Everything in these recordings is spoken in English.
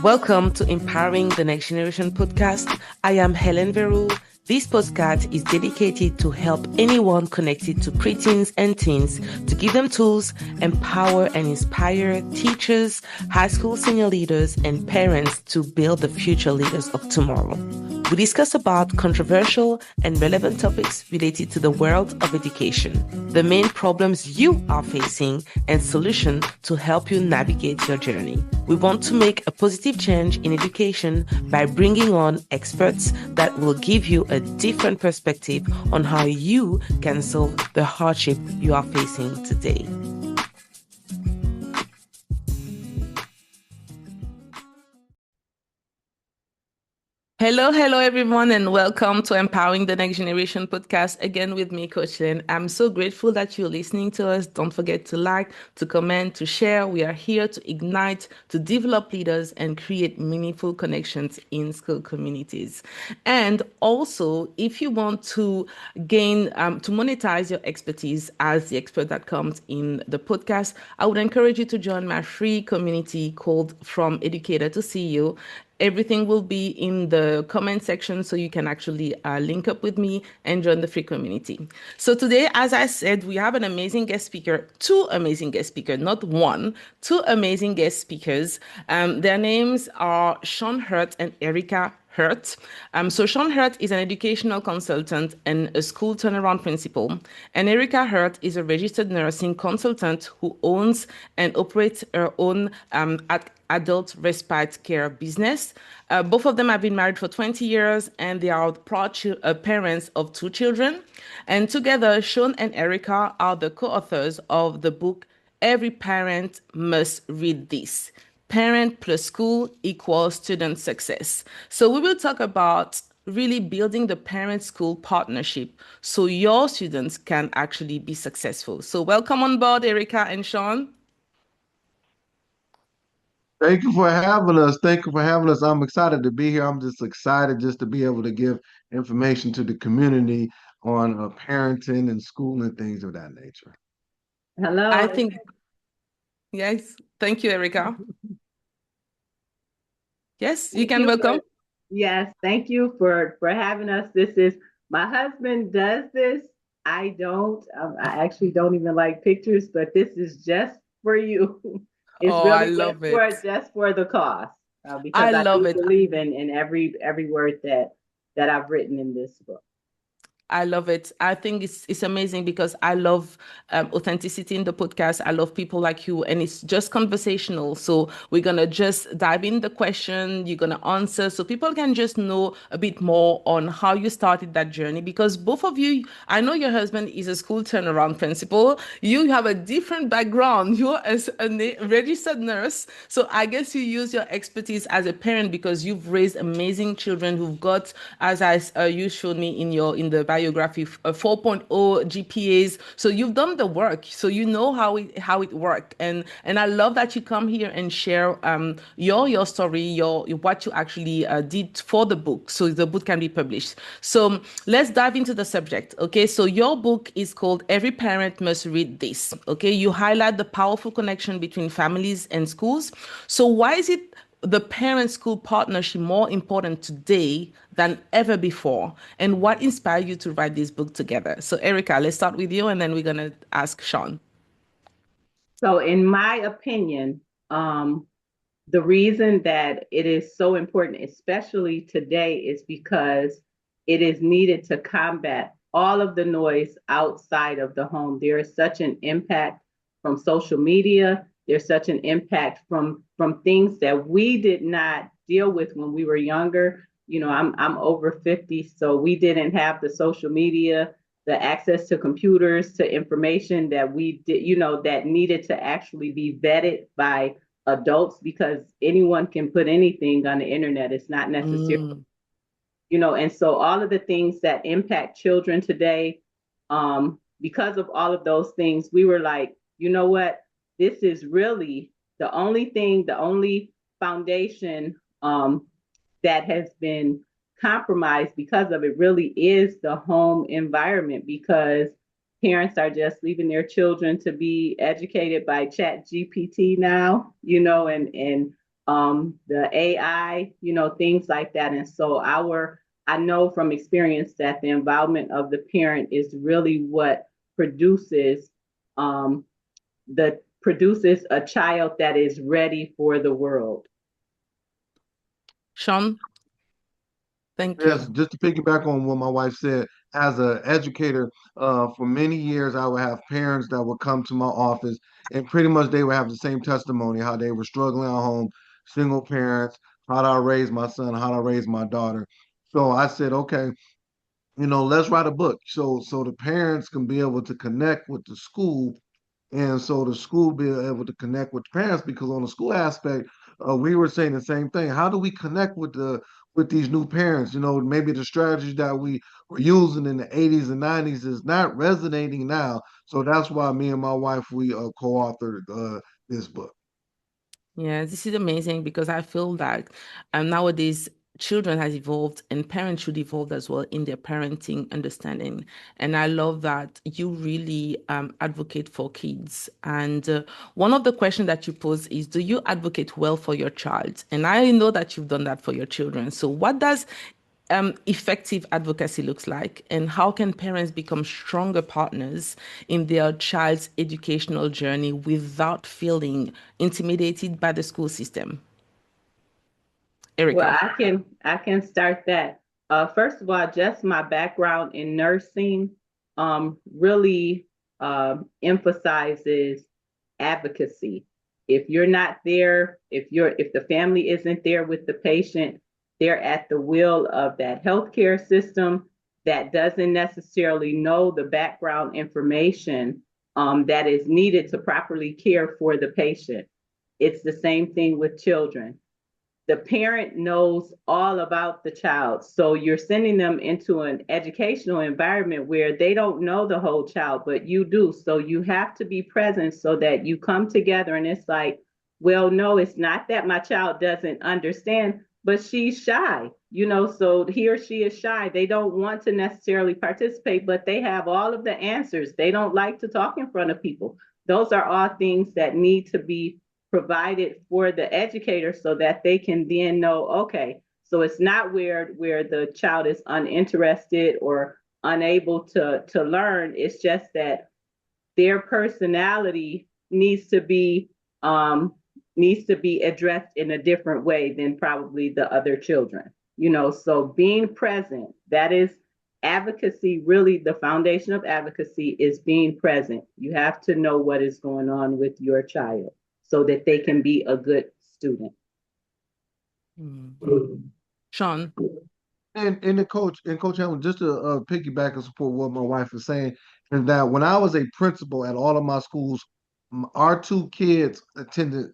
Welcome to Empowering the Next Generation podcast. I am Helen Veru. This podcast is dedicated to help anyone connected to preteens and teens to give them tools, empower and inspire teachers, high school senior leaders, and parents to build the future leaders of tomorrow. We discuss about controversial and relevant topics related to the world of education, the main problems you are facing, and solutions to help you navigate your journey. We want to make a positive change in education by bringing on experts that will give you a different perspective on how you can solve the hardship you are facing today. Hello, everyone, and welcome to Empowering the Next Generation podcast. Again, with me, Coach Lynn. I'm so grateful that you're listening to us. Don't forget to like, to comment, to share. We are here to ignite, to develop leaders, and create meaningful connections in school communities. And also, if you want to gain, to monetize your expertise as the expert that comes in the podcast, I would encourage you to join my free community called From Educator to CEO. Everything will be in the comment section, so you can actually link up with me and join the free community. So today, as I said, we have an amazing guest speaker, two amazing guest speakers, not one, two amazing guest speakers. Their names are Shawn Hurt and Aerica Hurt. So Shawn Hurt is an educational consultant and a school turnaround principal. And Aerica Hurt is a registered nursing consultant who owns and operates her own adult respite care business. Both of them have been married for 20 years and they are proud parents of two children. And together, Shawn and Aerica are the co-authors of the book, Every Parent Must Read This. Parent plus school equals student success. So we will talk about really building the parent-school partnership so your students can actually be successful. So welcome on board, Aerica and Shawn. Thank you for having us. Thank you for having us. I'm excited to be here. I'm just excited just to be able to give information to the community on parenting and school and things of that nature. I Hello. think, yes, thank you, Aerica. Yes, you Thank can you welcome. yes, thank you for having us. This is my husband does this. I don't. I actually don't even like pictures, but this is just for you. It's Oh, I really love it. just for the cause, I because I love do it. believe in every word that I've written in this book. I love it. I think it's amazing because I love authenticity in the podcast. I love people like you, and it's just conversational. So we're gonna just dive in the question. You're gonna answer, so people can just know a bit more on how you started that journey. Because both of you, I know your husband is a school turnaround principal. You have a different background. You're a registered nurse, so I guess you use your expertise as a parent because you've raised amazing children who've got, as you showed me in the biography, 4.0 GPAs. So you've done the work, so you know how it worked. And I love that you come here and share your story, your what you actually did for the book, so the book can be published. So let's dive into the subject. Okay, so your book is called Every Parent Must Read This. Okay, you highlight the powerful connection between families and schools. So why is it the parent-school partnership more important today than ever before? And what inspired you to write this book together? So Aerica, let's start with you, and then we're going to ask Shawn. So, in my opinion, the reason that it is so important, especially today, is because it is needed to combat all of the noise outside of the home. There is such an impact from social media. There's such an impact from things that we did not deal with when we were younger. You know, I'm over 50, so we didn't have the social media, the access to computers, to information that we did, that needed to actually be vetted by adults, because anyone can put anything on the internet. It's not necessary, Mm, and so all of the things that impact children today, because of all of those things, we were like, you know what, this is really the only foundation that has been compromised because of it really is the home environment, because parents are just leaving their children to be educated by chat GPT now, and the AI, things like that. And so I know from experience that the involvement of the parent is really what produces um, produces a child that is ready for the world. Shawn, thank you. Yes, just to piggyback on what my wife said, as an educator, for many years, I would have parents that would come to my office, and pretty much they would have the same testimony, how they were struggling at home, single parents, how do I raise my son, how do I raise my daughter. So I said, okay, let's write a book so the parents can be able to connect with the school, and so the school be able to connect with parents, because on the school aspect, we were saying the same thing. How do we connect with these new parents? Maybe the strategy that we were using in the 80s and 90s is not resonating now. So that's why me and my wife, we co-authored this book. Yeah, this is amazing because I feel that nowadays children has evolved and parents should evolve as well in their parenting understanding. And I love that you really advocate for kids. And one of the questions that you pose is, do you advocate well for your child? And I know that you've done that for your children. So what does effective advocacy looks like, and how can parents become stronger partners in their child's educational journey without feeling intimidated by the school system? Well, Erica. I can start that. First of all, just my background in nursing really emphasizes advocacy. If you're not there, if the family isn't there with the patient, they're at the will of that healthcare system that doesn't necessarily know the background information that is needed to properly care for the patient. It's the same thing with children. The parent knows all about the child. So you're sending them into an educational environment where they don't know the whole child, but you do. So you have to be present so that you come together and it's like, well, no, it's not that my child doesn't understand, but she's shy, so he or she is shy. They don't want to necessarily participate, but they have all of the answers. They don't like to talk in front of people. Those are all things that need to be provided for the educator so that they can then know, okay, so it's not where the child is uninterested or unable to learn. It's just that their personality um, needs to be addressed in a different way than probably the other children. So being present, that is advocacy. Really, the foundation of advocacy is being present. You have to know what is going on with your child so that they can be a good student. Mm. Shawn. And Coach Hamlin, just to piggyback and support what my wife is saying, is that when I was a principal at all of my schools, our two kids attended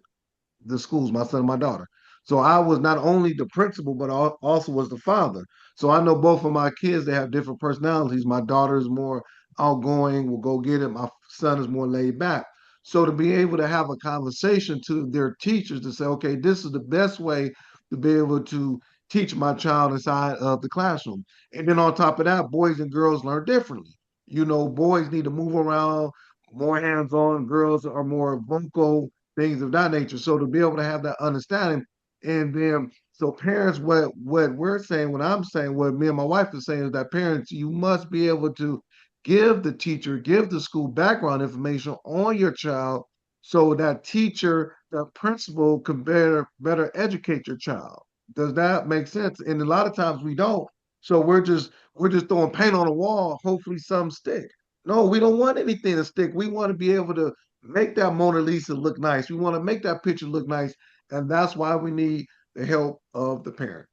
the schools, my son and my daughter. So I was not only the principal, but I also was the father. So I know both of my kids, they have different personalities. My daughter is more outgoing, will go get it. My son is more laid back. So to be able to have a conversation to their teachers to say, okay, this is the best way to be able to teach my child inside of the classroom. And then on top of that, boys and girls learn differently. Boys need to move around, more hands-on. Girls are more vocal, things of that nature. So to be able to have that understanding, and then so parents, what we're saying, what I'm saying, what me and my wife are saying is that parents, you must be able to give the teacher, give the school background information on your child, so that teacher, the principal can better educate your child. Does that make sense? And a lot of times we don't. So we're just throwing paint on the wall. Hopefully some stick. No, we don't want anything to stick. We want to be able to make that Mona Lisa look nice. We want to make that picture look nice. And that's why we need the help of the parent.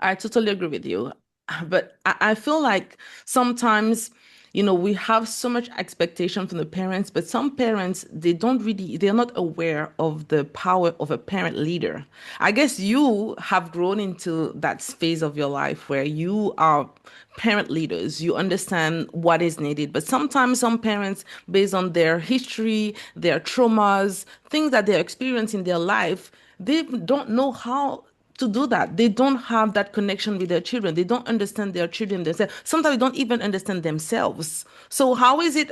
I totally agree with you. But I feel like sometimes, we have so much expectation from the parents, but some parents, they're not aware of the power of a parent leader. I guess you have grown into that phase of your life where you are parent leaders. You understand what is needed. But sometimes some parents, based on their history, their traumas, things that they experience in their life, they don't know how to do that. They don't have that connection with their children. They don't understand their children themselves. Sometimes they don't even understand themselves. So how is it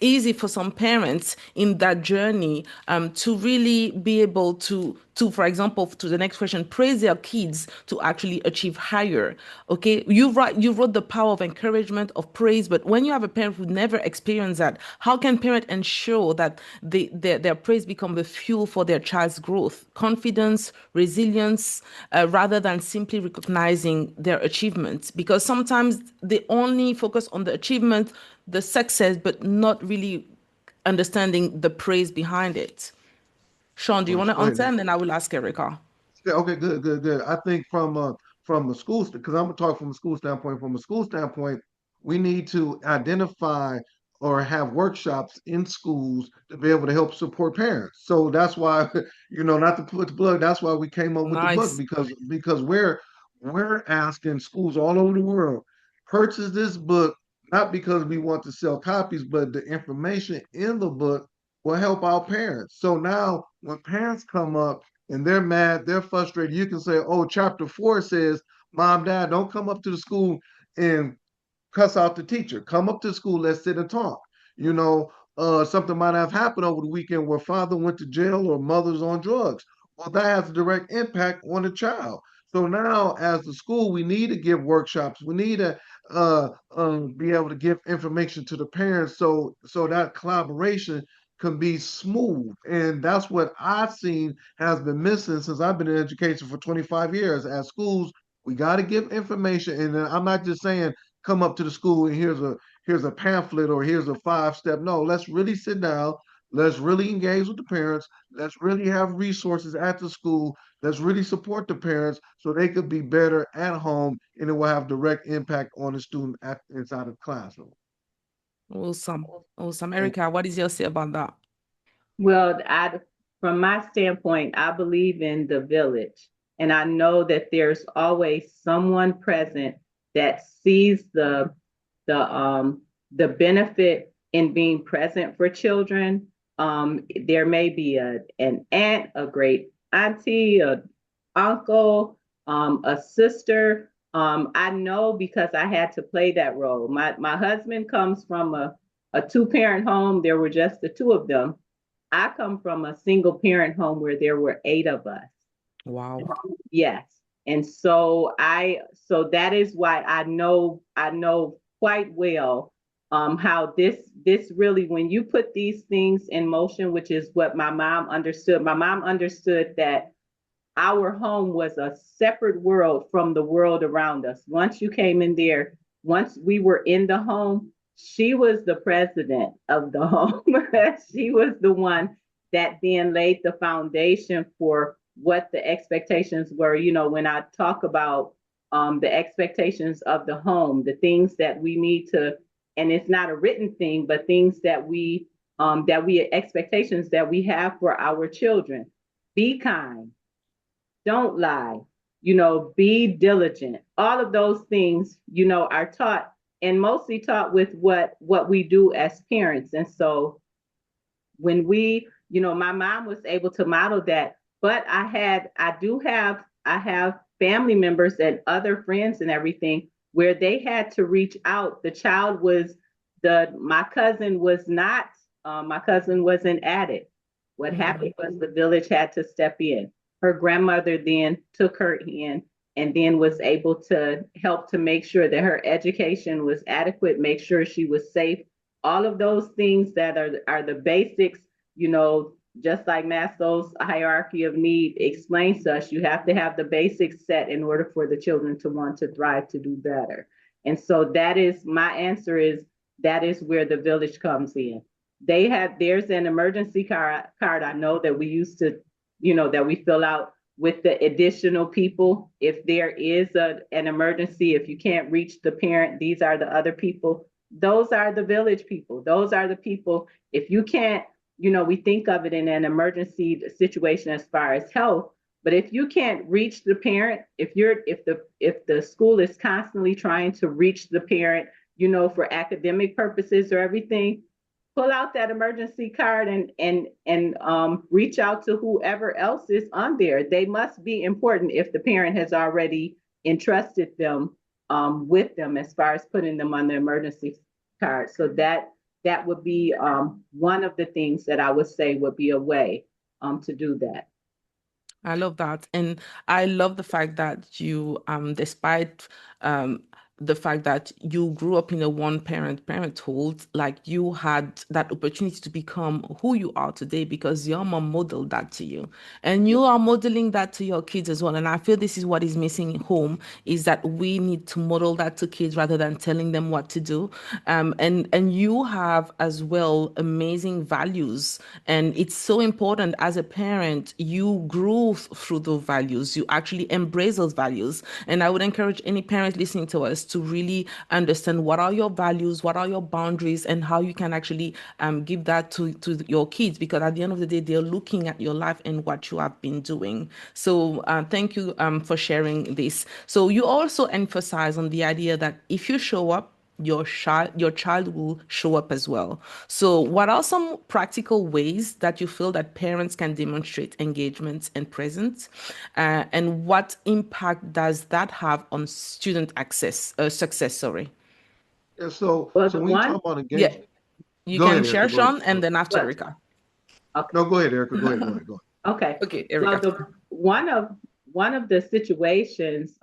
easy for some parents in that journey to really be able to to, for example, to the next question, praise their kids to actually achieve higher. Okay, you wrote the power of encouragement, of praise, but when you have a parent who never experienced that, how can parent ensure that their praise become the fuel for their child's growth, confidence, resilience, rather than simply recognizing their achievements? Because sometimes they only focus on the achievement, the success, but not really understanding the praise behind it. Shawn, do you Well, want to explain answer? that. And then I will ask Erica. Yeah, okay, good, good, good. I think from the school, because I'm gonna talk from a school standpoint. From a school standpoint, we need to identify or have workshops in schools to be able to help support parents. So that's why, not to put the plug, that's why we came up with the book, Nice. because we're asking schools all over the world, purchase this book, not because we want to sell copies, but the information in the book will help our parents. So now when parents come up and they're mad, they're frustrated, you can say, oh, chapter 4 says, Mom, Dad, don't come up to the school and cuss out the teacher. Come up to school, let's sit and talk. You know, something might have happened over the weekend where father went to jail or mother's on drugs. Well, that has a direct impact on the child. So now, as the school, we need to give workshops. We need to be able to give information to the parents, so that collaboration can be smooth. And that's what I've seen has been missing since I've been in education for 25 years. At schools, we got to give information, and I'm not just saying come up to the school and here's a pamphlet or here's a 5 step. No, let's really sit down. Let's really engage with the parents. Let's really have resources at the school. Let's really support the parents so they could be better at home and it will have direct impact on the student inside of the classroom. Awesome. Awesome. And Erica, what is your say about that? Well, from my standpoint, I believe in the village, and I know that there's always someone present that sees the benefit in being present for children. There may be an aunt, a great auntie, a uncle, a sister. I know because I had to play that role. My husband comes from a two-parent home. There were just the two of them. I come from a single parent home where there were 8 of us. Wow. Yes. And so that is why I know quite well how this really, when you put these things in motion, which is what my mom understood. My mom understood that our home was a separate world from the world around us. Once you came in there, once we were in the home, she was the president of the home. She was the one that then laid the foundation for what the expectations were. When I talk about the expectations of the home, the things that we need to, and it's not a written thing, but things that we expectations that we have for our children. Be kind, don't lie, be diligent. All of those things, are taught and mostly taught with what we do as parents. And so when my mom was able to model that, but I have family members and other friends and everything where they had to reach out. My cousin was an addict. What Mhm. happened was the village had to step in. Her grandmother then took her in and then was able to help to make sure that her education was adequate, make sure she was safe. All of those things that are the basics, you know, just like Maslow's hierarchy of need explains to us, you have to have the basics set in order for the children to want to thrive, to do better. And so that is my answer, is that is where the village comes in. There's an emergency card I know that we used to, that we fill out with the additional people. If there is an emergency, if you can't reach the parent, these are the other people. Those are the village people. Those are the people. If you can't, we think of it in an emergency situation as far as health, but if you can't reach the parent, if the school is constantly trying to reach the parent, for academic purposes or everything, pull out that emergency card and reach out to whoever else is on there. They must be important if the parent has already entrusted them with them as far as putting them on the emergency card. So that would be one of the things that I would say would be a way to do that. I love that. And I love the fact that despite um, the fact that you grew up in a parenthood, like you had that opportunity to become who you are today because your mom modeled that to you. And you are modeling that to your kids as well. And I feel this is what is missing in home is that we need to model that to kids rather than telling them what to do. And you have as well amazing values. And it's so important as a parent, you grew through those values. You actually embrace those values. And I would encourage any parent listening to us to really understand what are your values, what are your boundaries, and how you can actually give that to your kids. Because at the end of the day, they're looking at your life and what you have been doing. So thank you for sharing this. So you also emphasize on the idea that if you show up, your child will show up as well. So what are some practical ways that you feel that parents can demonstrate engagement and presence, and what impact does that have on student access success? Sorry. Yeah, so Well, so the when you talk one, about Yeah, engagement, you go can ahead, share, Erica. Go ahead. Sean, and then after well, Rika. okay, No, go ahead, Erica. Go ahead. Go ahead. Go okay. Okay, Well, Erica. the one of the situations,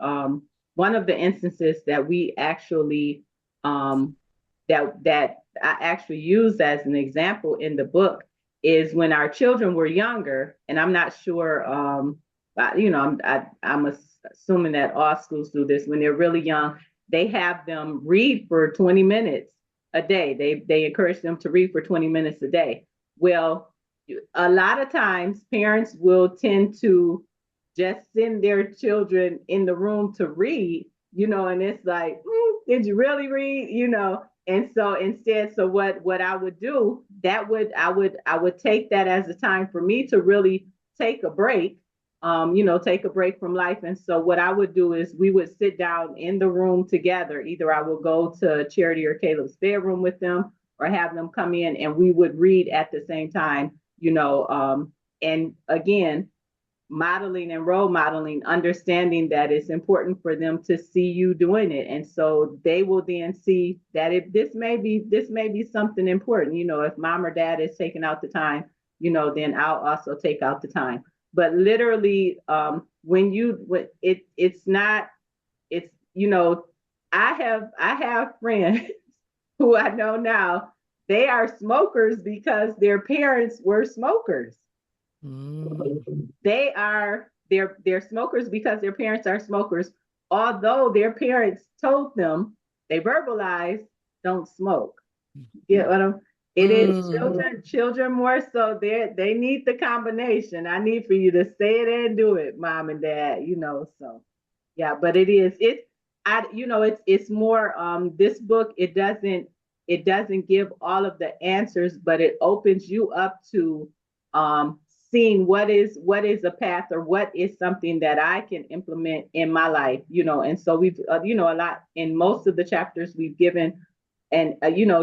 one of the instances that we actually, um, that I actually use as an example in the book is when our children were younger, and I'm not sure, I'm assuming that all schools do this when they're really young. They have them read for 20 minutes a day. They encourage them to read for 20 minutes a day. Well, a lot of times parents will tend to just send their children in the room to read, and it's like, did you really read? And so instead, so what I would do, I would take that as a time for me to really take a break, take a break from life. And so what I would do is we would sit down in the room together. Either I would go to Charity or Caleb's bedroom with them, or have them come in and we would read at the same time, and again, modeling and role modeling, understanding that it's important for them to see you doing it. And so they will then see that if this may be something important, if mom or dad is taking out the time, then I'll also take out the time. But literally, when it's not, it's, I have friends who I know now, they are smokers because their parents were smokers. Mm. They're smokers because their parents are smokers, although their parents told them, they verbalized, don't smoke. You know what I'm It is Mm. children more so, they need the combination. I need for you to say it and do it, mom and dad, so yeah. But it's more, this book, it doesn't give all of the answers, but it opens you up to um seeing what is a path, or what is something that I can implement in my life. And so we've, a lot in most of the chapters we've given, and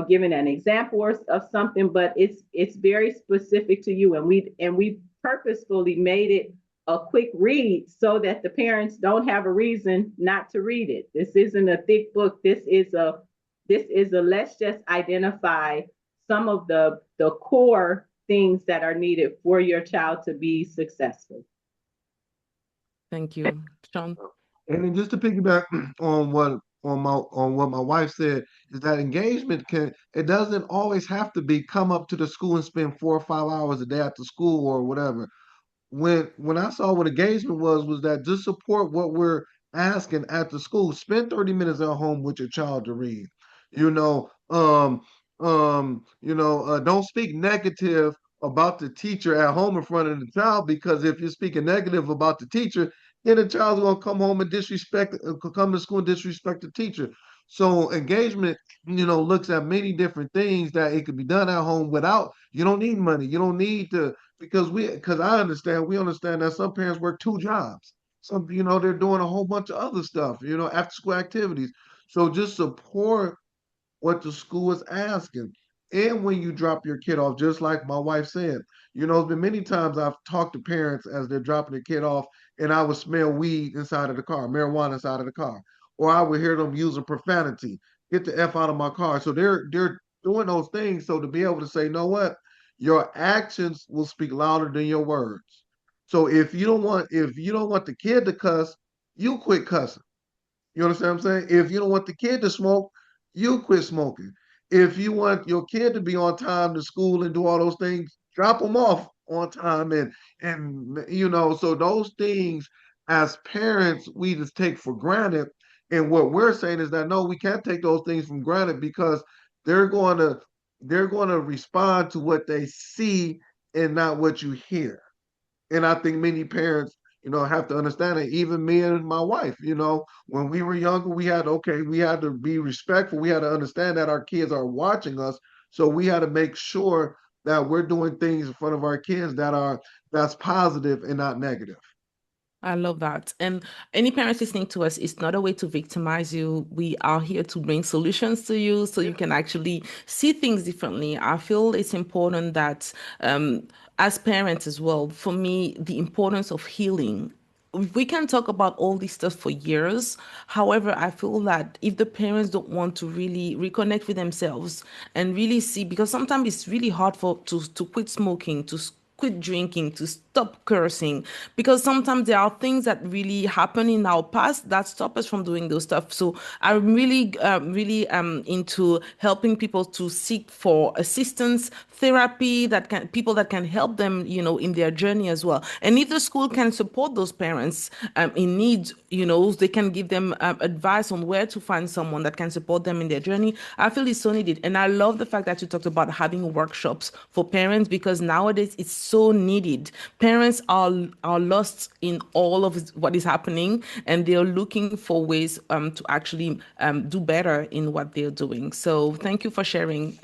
given an example of something, but it's very specific to you, and we purposefully made it a quick read so that the parents don't have a reason not to read it. This isn't a thick book. This is a let's just identify some of the core things that are needed for your child to be successful. Thank you, Sean. ahead. And then just to piggyback on what my wife said is that engagement can it doesn't always have to be come up to the school and spend 4 or 5 hours a day at the school or whatever. When I saw what engagement was that just support what we're asking at the school. Spend 30 minutes at home with your child to read. You know, don't speak negative about the teacher at home in front of the child, because if you're speaking negative about the teacher, then the child's gonna come home and come to school and disrespect the teacher. So engagement, looks at many different things that it could be done at home without. You don't need money. You don't need to, because we understand that some parents work two jobs. Some, they're doing a whole bunch of other stuff, after school activities. So just support what the school is asking. And when you drop your kid off, just like my wife said, it's been many times I've talked to parents as they're dropping their kid off, and I would smell weed inside of the car, marijuana inside of the car, or I would hear them using profanity. Get the f out of my car. So they're doing those things. So to be able to say, you know what, your actions will speak louder than your words. So if you don't want the kid to cuss, you quit cussing. You understand what I'm saying? If you don't want the kid to smoke, you quit smoking. If you want your kid to be on time to school and do all those things, drop them off on time and so those things as parents we just take for granted. And what we're saying is that no, we can't take those things for granted because they're going to they're going to respond to what they see and not what you hear. And I think many parents, have to understand that. Even me and my wife, when we were younger, we had to be respectful. We had to understand that our kids are watching us. So we had to make sure that we're doing things in front of our kids that's positive and not negative. I love that. And any parents listening to us, it's not a way to victimize you. We are here to bring solutions to you so you Yeah. can actually see things differently. I feel it's important that, as parents as well, for me, the importance of healing. We can talk about all this stuff for years. However, I feel that if the parents don't want to really reconnect with themselves and really see, because sometimes it's really hard to quit smoking, quit drinking, to stop cursing, because sometimes there are things that really happen in our past that stop us from doing those stuff. So I'm really into helping people to seek for assistance, therapy, that can people that can help them, in their journey as well. And if the school can support those parents in need, they can give them advice on where to find someone that can support them in their journey. I feel it's so needed. And I love the fact that you talked about having workshops for parents, because nowadays it's so needed. Parents are lost in all of what is happening, and they're looking for ways to actually do better in what they're doing. So thank you for sharing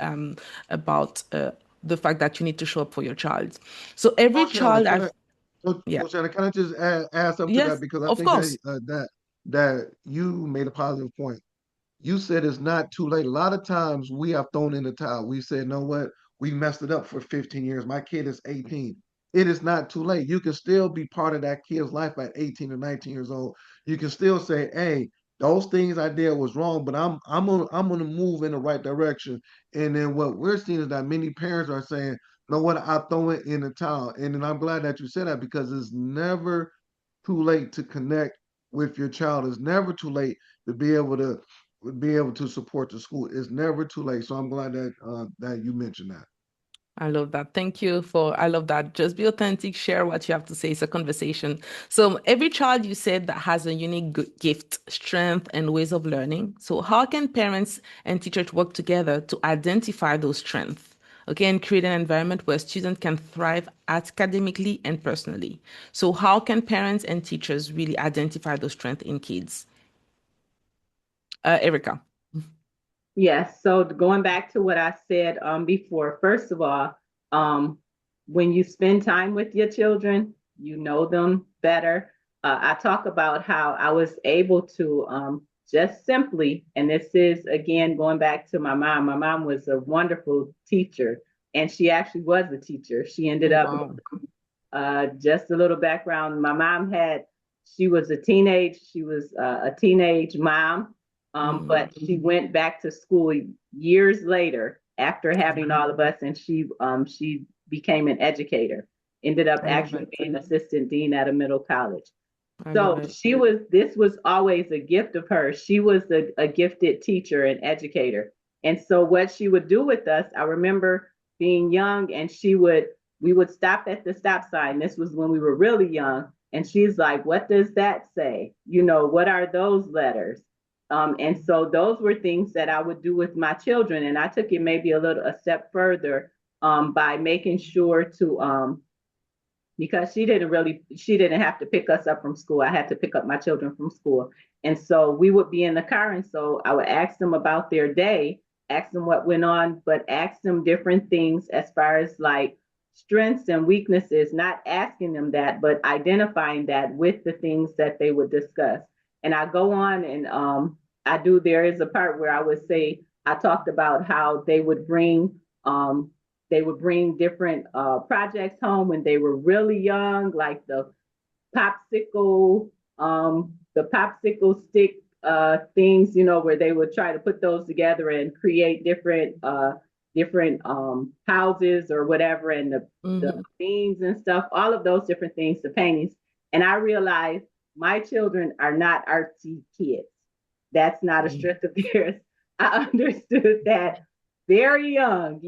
about the fact that you need to show up for your child. So every Coach Hannah, child, I've yeah, Coach Hannah, can I just add something to that yes, because I of think course. that you made a positive point. You said it's not too late. A lot of times we have thrown in the towel. We said, "No, what? We messed it up for 15 years. My kid is 18." It is not too late. You can still be part of that kid's life at 18 or 19 years old. You can still say, "Hey, those things I did was wrong, but I'm gonna move in the right direction." And then what we're seeing is that many parents are saying, "No, what? I throw it in the towel." And then I'm glad that you said that because it's never too late to connect with your child. It's never too late to be able to support the school. It's never too late. So I'm glad that you mentioned that. I love that. Thank you for, I love that. Just be authentic, share what you have to say. It's a conversation. So, every child you said that has a unique gift, strength, and ways of learning. So, how can parents and teachers work together to identify those strengths? Okay, and create an environment where students can thrive academically and personally. So, how can parents and teachers really identify those strengths in kids? Erica. Yes, so going back to what I said before, first of all, um, when you spend time with your children, you know them better. I talk about how I was able to just simply, and this is again going back to my mom. My mom was a wonderful teacher, and she actually was a teacher. She ended Oh, up wow. just a little background. My mom she was she was a teenage mom, Mm, but she went back to school years later after having all of us, and she became an educator. Ended up I love actually it. being assistant dean at a middle college. I love So it. this was always a gift of hers. She was a gifted teacher and educator. And so what she would do with us, I remember being young and we would stop at the stop sign. This was when we were really young. And she's like, what does that say? What are those letters? And so those were things that I would do with my children. And I took it maybe a step further by making sure to because she didn't have to pick us up from school. I had to pick up my children from school. And so we would be in the car. And so I would ask them about their day, ask them what went on, but ask them different things as far as like strengths and weaknesses, not asking them that, but identifying that with the things that they would discuss. And I go on and there is a part where I would say, I talked about how they would bring different projects home when they were really young, like popsicle, the popsicle stick things, where they would try to put those together and create different different houses or whatever, and the Hmm. themes and stuff, all of those different things, the paintings. And I realized my children are not artsy kids. That's not a strength of theirs. I understood that very young,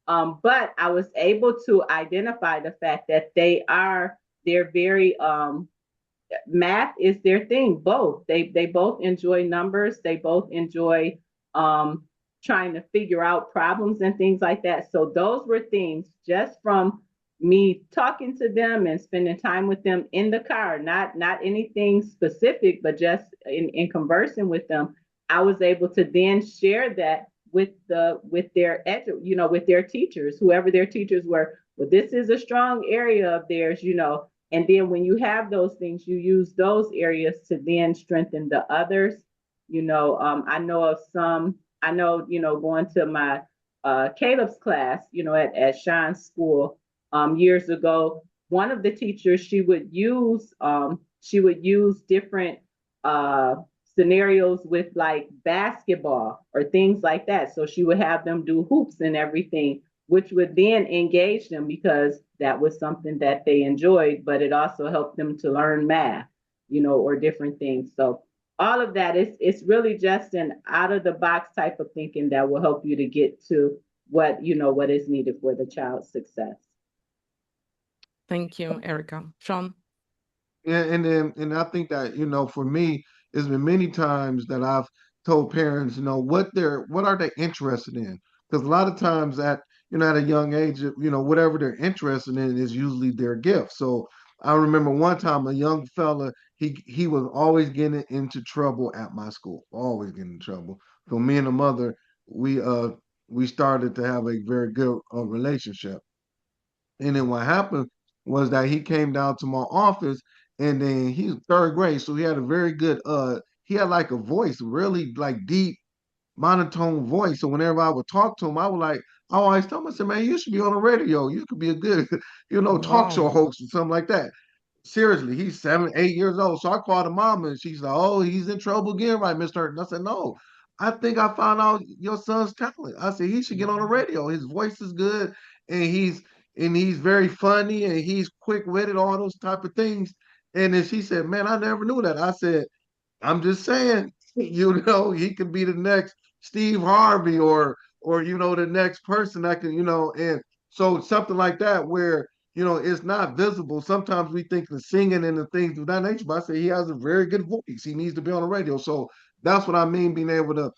but I was able to identify the fact that they're very math is their thing. Both they both enjoy numbers. They both enjoy um, trying to figure out problems and things like that. So those were things just from me talking to them and spending time with them in the car. Not anything specific, but just in conversing with them. I was able to then share that with their with their teachers, whoever their teachers were. Well, this is a strong area of theirs, and then when you have those things, you use those areas to then strengthen the others. I know of some, I know, going to my Caleb's class, at Shawn's school years ago, one of the teachers, she would use different uh, scenarios with like basketball or things like that. So she would have them do hoops and everything, which would then engage them because that was something that they enjoyed, but it also helped them to learn math, or different things. So all of that is it's really just an out of the box type of thinking that will help you to get to what is needed for the child's success. Thank you, Erica. Shawn? And I think that, for me, it's been many times that I've told parents, what are they interested in? Because a lot of times at a young age, whatever they're interested in is usually their gift. So I remember one time a young fella, he was always getting into trouble at my school, always getting in trouble. So me and the mother, we uh we started to have a very good relationship. And then what happened was that he came down to my office, and then he's third grade, so he had a very good he had like a voice, really like deep monotone voice. So whenever I would talk to him, I always tell him, I said, man, you should be on the radio. You could be a good, talk show Wow. host or something like that. Seriously, he's 7, 8 years old. So I called the mom and she's like, oh, he's in trouble again, right, Mr. Hurt? And I said, no, I think I found out your son's talent. I said, he should get on the radio. His voice is good and he's very funny and he's quick-witted, all those type of things. And then she said, man, I never knew that. I said, I'm just saying, he could be the next Steve Harvey or the next person that can, and so something like that where it's not visible. Sometimes we think the singing and the things of that nature, but I say he has a very good voice. He needs to be on the radio. So that's what I mean, being able to,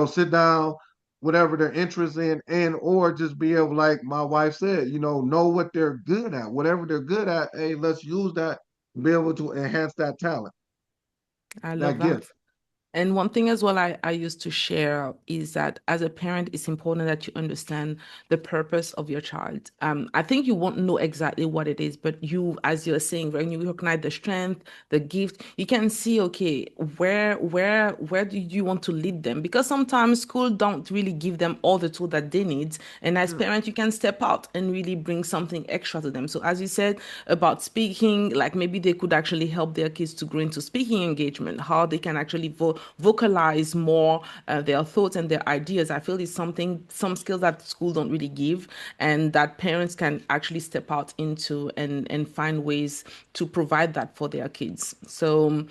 sit down, whatever they're interested in, and or just be able, like my wife said, know what they're good at. Whatever they're good at, hey, let's use that to be able to enhance that talent, I love that that. gift. And one thing as well I used to share is that as a parent, it's important that you understand the purpose of your child. I think you won't know exactly what it is, but as you're saying, when you recognize the strength, the gift, you can see, okay, where do you want to lead them? Because sometimes school don't really give them all the tools that they need. And as Yeah. parents, you can step out and really bring something extra to them. So as you said about speaking, like maybe they could actually help their kids to grow into speaking engagement, how they can actually vocalize more their thoughts and their ideas. I feel is some skills that school don't really give, and that parents can actually step out into and find ways to provide that for their kids. So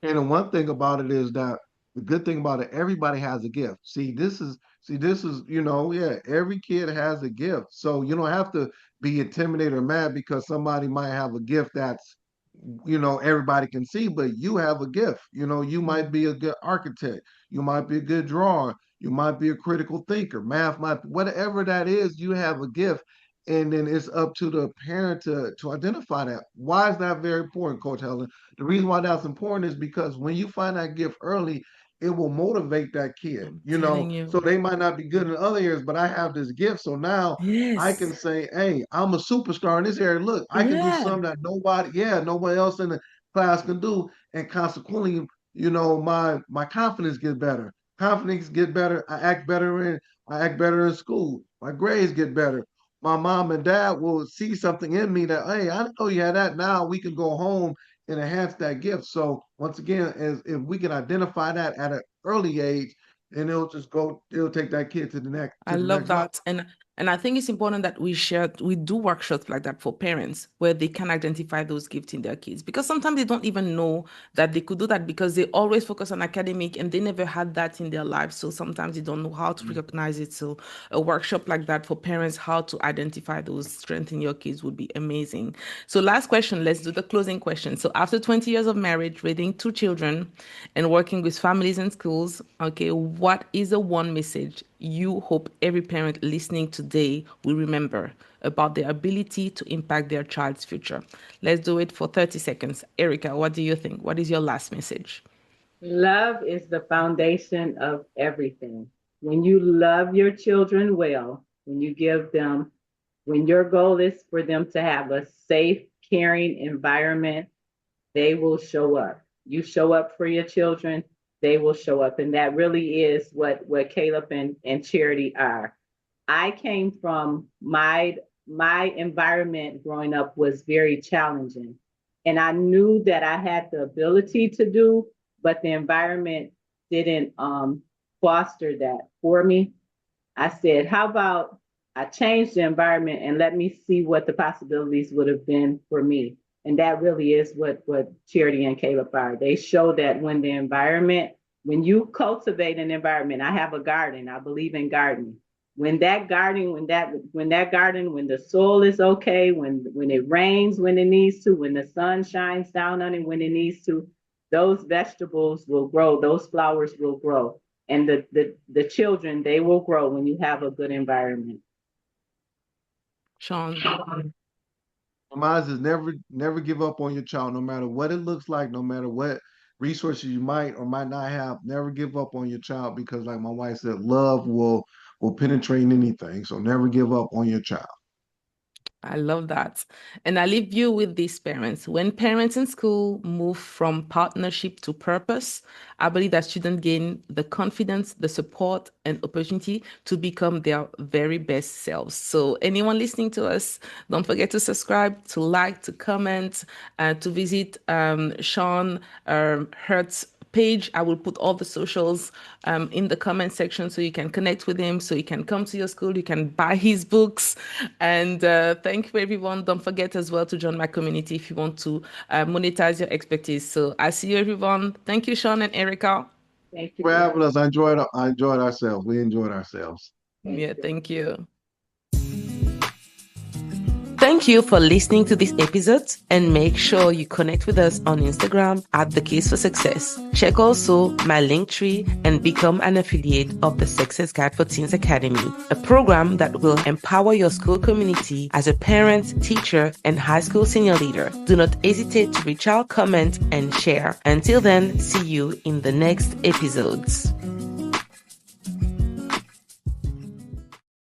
And the one thing about it is that the good thing about it, everybody has a gift. See, this is, yeah, every kid has a gift. So you don't have to be intimidated or mad because somebody might have a gift that's, everybody can see, but you have a gift. You might be a good architect, you might be a good drawer, you might be a critical thinker, math might, whatever that is, you have a gift. And then it's up to the parent to identify that. Why is that very important, Coach Helen? The reason why that's important is because when you find that gift early, it will motivate that kid, I'm telling so you, they might not be good in other areas, but I have this gift. So now I can yes, say, hey, I'm a superstar in this area. Look, I can do yeah, something that nobody else in the class can do. And consequently, my confidence gets better. Confidence get better. I act better in school. My grades get better. My mom and dad will see something in me that, hey, I didn't know you had that. Now we can go home and enhance that gift. So once again, as if we can identify that at an early age, and it'll take that kid to the next I love level. that. And I think it's important that we do workshops like that for parents where they can identify those gifts in their kids because sometimes they don't even know that they could do that because they always focus on academic and they never had that in their life. So sometimes they don't know how to recognize it. So a workshop like that for parents, how to identify those strengths in your kids would be amazing. So last question, let's do the closing question. So after 20 years of marriage, raising two children and working with families and schools, okay, what is the one message you hope every parent listening today will remember about their ability to impact their child's future? Let's do it for 30 seconds. Erica, what do you think? What is your last message? Love is the foundation of everything. When you love your children well, when your goal is for them to have a safe, caring environment, they will show up. You show up for your children, they will show up. And that really is what Caleb and Charity are. I came from my environment growing up was very challenging. And I knew that I had the ability to do, but the environment didn't foster that for me. I said, how about I change the environment and let me see what the possibilities would have been for me. And that really is what Charity and Caleb are. They show that when you cultivate an environment, I have a garden, I believe in gardening. When the soil is okay, when it rains when it needs to, when the sun shines down on it when it needs to, those vegetables will grow, those flowers will grow. And the children, they will grow when you have a good environment. Shawn. Mine is never give up on your child, no matter what it looks like, no matter what resources you might or might not have. Never give up on your child because, like my wife said, love will penetrate anything. So never give up on your child. I love that. And I leave you with these parents. When parents in school move from partnership to purpose, I believe that students gain the confidence, the support, and opportunity to become their very best selves. So, anyone listening to us, don't forget to subscribe, to like, to comment, to visit Shawn Hurt's page. I will put all the socials in the comment section so you can connect with him, so you can come to your school, you can buy his books. And thank you, everyone. Don't forget as well to join my community if you want to monetize your expertise. So I see you, everyone. Thank you, Shawn and Erica. Thank For you. having us, I enjoyed ourselves. We enjoyed ourselves. Thank Yeah, you. thank you. Thank you for listening to this episode and make sure you connect with us on Instagram at The Case for Success. Check also my link tree and become an affiliate of the Success Guide for Teens Academy, a program that will empower your school community as a parent, teacher, and high school senior leader. Do not hesitate to reach out, comment, and share. Until then, see you in the next episodes.